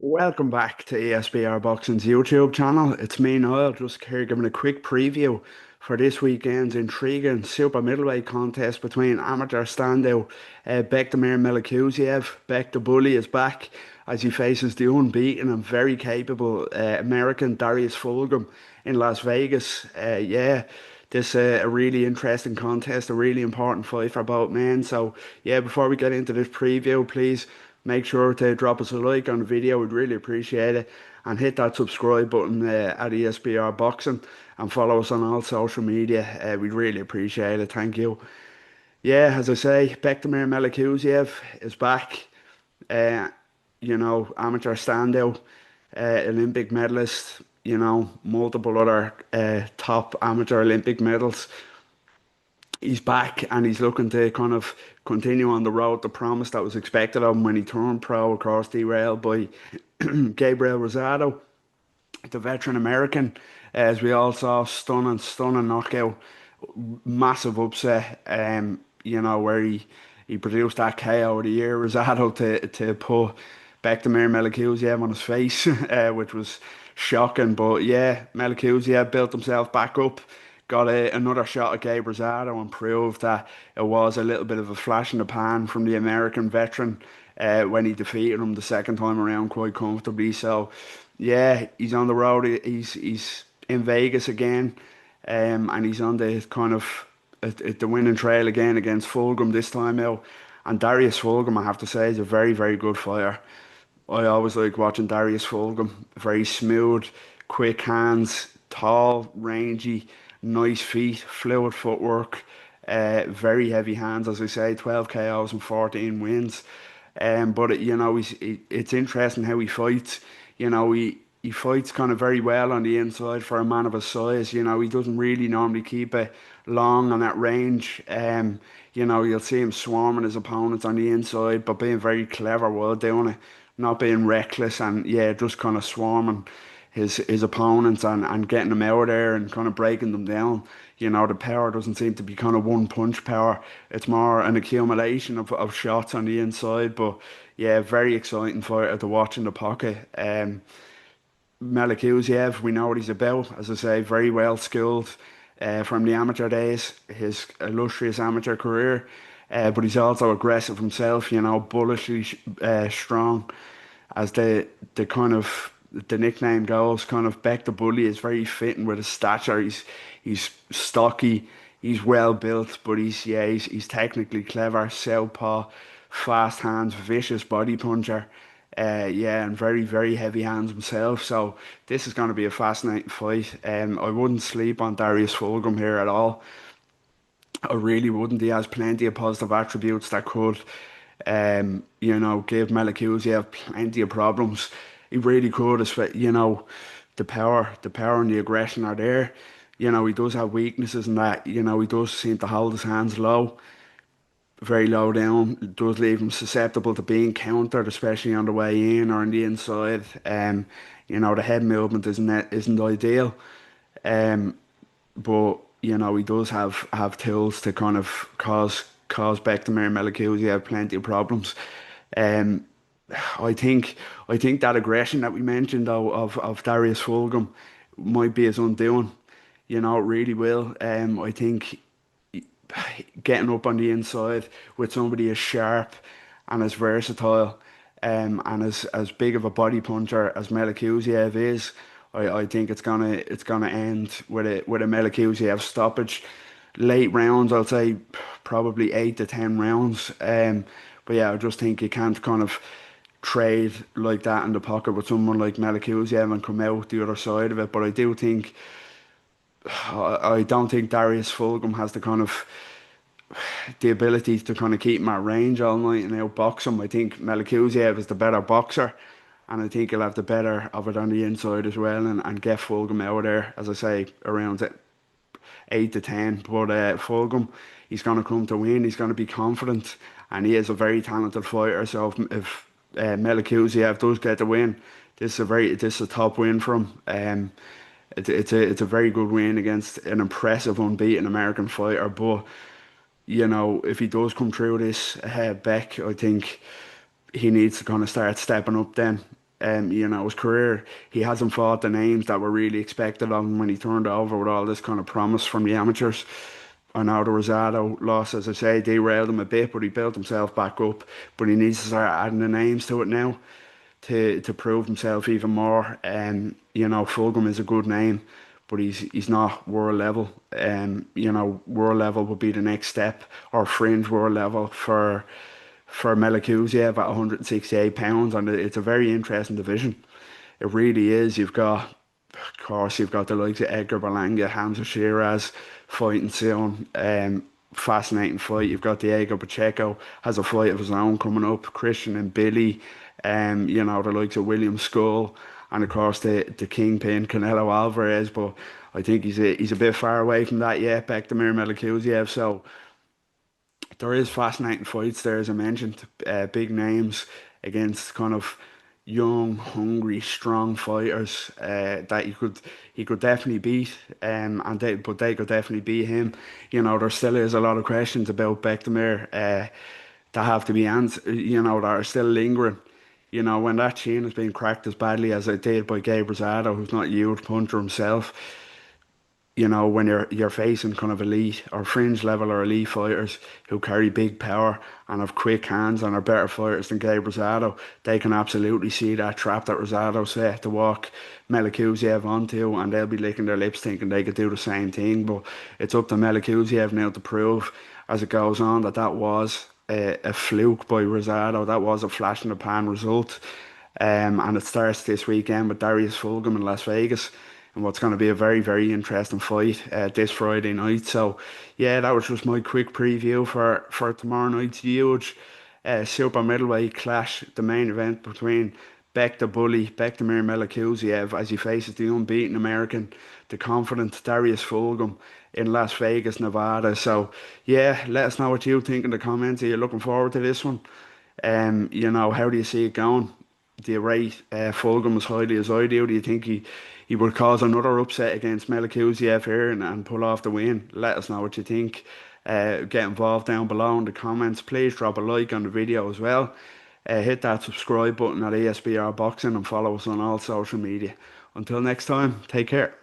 Welcome back to ESBR Boxing's YouTube channel. It's me, Niall, just here giving a quick preview for this weekend's intriguing super middleweight contest between amateur standout Bektemir and Melikuziev. Bek the Bully is back as he faces the unbeaten and very capable American Darius Fulghum in Las Vegas. This a really interesting contest, a really important fight for both men. So yeah, before we get into this preview, please make sure to drop us a like on the video. We'd really appreciate it. And hit that subscribe button at ESBR Boxing and follow us on all social media. We'd really appreciate it. Thank you. Yeah, as I say, Bektemir Melikuziev is back. Uh, Amateur standout, Olympic medalist, multiple other top amateur Olympic medals. He's back and he's looking to kind of continue on the road, the promise that was expected of him when he turned pro, of course, derailed by Gabriel Rosado, the veteran American. As we all saw, stunning knockout, massive upset, where he produced that KO of the year, Rosado, to put Bektemir Melikuziev on his face, which was shocking. But yeah, Melikuziev built himself back up, got another shot at Gabe Rosado and proved that it was a little bit of a flash in the pan from the American veteran when he defeated him the second time around quite comfortably. So yeah, he's on the road. He's in Vegas again, and he's on the kind of the winning trail again against Fulgum this time out. And Darius Fulgum, I have to say, is a very good fighter. I always like watching Darius Fulghum. Very smooth, quick hands, tall, rangy, nice feet, fluid footwork, very heavy hands, as I say, 12 KOs and 14 wins. But it's interesting how he fights. He fights kind of very well on the inside for a man of his size. He doesn't really normally keep it long on that range. You'll see him swarming his opponents on the inside, but being very clever while doing it, not being reckless, and yeah, just kind of swarming his opponents and getting them out of there and kind of breaking them down. The power doesn't seem to be kind of one punch power. It's more an accumulation of shots on the inside. But yeah, very exciting fighter to watch in the pocket. Melekuziev, we know what he's about. As I say, very well skilled from the amateur days, his illustrious amateur career. But he's also aggressive himself, bullishly strong, as the kind of the nickname goes. Kind of Beck the Bully is very fitting with his stature. He's stocky, he's well built, but he's technically clever, southpaw, fast hands, vicious body puncher. And very heavy hands himself. So this is going to be a fascinating fight. I wouldn't sleep on Darius Fulghum here at all. I really wouldn't. He has plenty of positive attributes that could, give Melekuziev plenty of problems. He really could. The power and the aggression are there. He does have weaknesses in that. He does seem to hold his hands low, very low down. It does leave him susceptible to being countered, especially on the way in or on the inside. The head movement isn't ideal. But he does have tools to kind of cause Bektemir and Melekuziev plenty of problems. Um, I think that aggression that we mentioned though of Darius Fulghum might be his undoing. It really will. I think getting up on the inside with somebody as sharp and as versatile, and as big of a body puncher as Melikuziev is, I think it's gonna end with a Melikuziev stoppage. Late rounds, I'll say probably 8 to 10 rounds. But yeah, I just think you can't kind of trade like that in the pocket with someone like Melikuziev and come out the other side of it. But I don't think Darius Fulghum has the ability to kind of keep him at range all night and outbox him. I think Melikuziev is the better boxer, and I think he'll have the better of it on the inside as well, and get Fulghum out of there, as I say, around 8 to 10. But Fulghum, he's going to come to win. He's going to be confident, and he is a very talented fighter. So if Melikuziev does get the win, this is a top win for him. It's a very good win against an impressive unbeaten American fighter. But if he does come through this Beck, I think he needs to kind of start stepping up then. his career, he hasn't fought the names that were really expected of him when he turned over with all this kind of promise from the amateurs. I know the Rosado loss, as I say, derailed him a bit, but he built himself back up. But he needs to start adding the names to it now to prove himself even more. Fulgum is a good name, but he's not world level. World level would be the next step, or fringe world level for Melekuziev at 168 pounds, and it's a very interesting division. It really is. You've got the likes of Edgar Berlanga, Hamza Shiraz fighting soon. Fascinating fight. You've got Diego Pacheco has a fight of his own coming up. Christian and Billy, the likes of William Skull, and of course the kingpin Canelo Alvarez. But I think he's a bit far away from that yet. Bektemir Melikuziev. So there is fascinating fights there, as I mentioned, big names against kind of young, hungry, strong fighters that he could definitely beat, but they could definitely beat him. There still is a lot of questions about Bektemir that have to be answered. That are still lingering. When that chin has been cracked as badly as it did by Gabe Rosado, who's not a huge puncher himself, when you're facing kind of elite or fringe level or elite fighters who carry big power and have quick hands and are better fighters than Gabe Rosado, they can absolutely see that trap that Rosado set to walk Melikuziev onto, and they'll be licking their lips thinking they could do the same thing. But it's up to Melikuziev now to prove as it goes on that that was a fluke by Rosado. That was a flash in the pan result. And it starts this weekend with Darius Fulghum in Las Vegas, and what's going to be a very, very interesting fight this Friday night. So, yeah, that was just my quick preview for tomorrow night's huge super middleweight clash, the main event between Bektemir Melikuziev, as he faces the unbeaten American, the confident Darius Fulgum in Las Vegas, Nevada. So, yeah, let us know what you think in the comments. Are you looking forward to this one? How do you see it going? Do you rate Fulghum as highly as I do? Do you think he would cause another upset against Melikuziev here and pull off the win? Let us know what you think. Get involved down below in the comments. Please drop a like on the video as well. Hit that subscribe button at ESBR Boxing and follow us on all social media. Until next time, take care.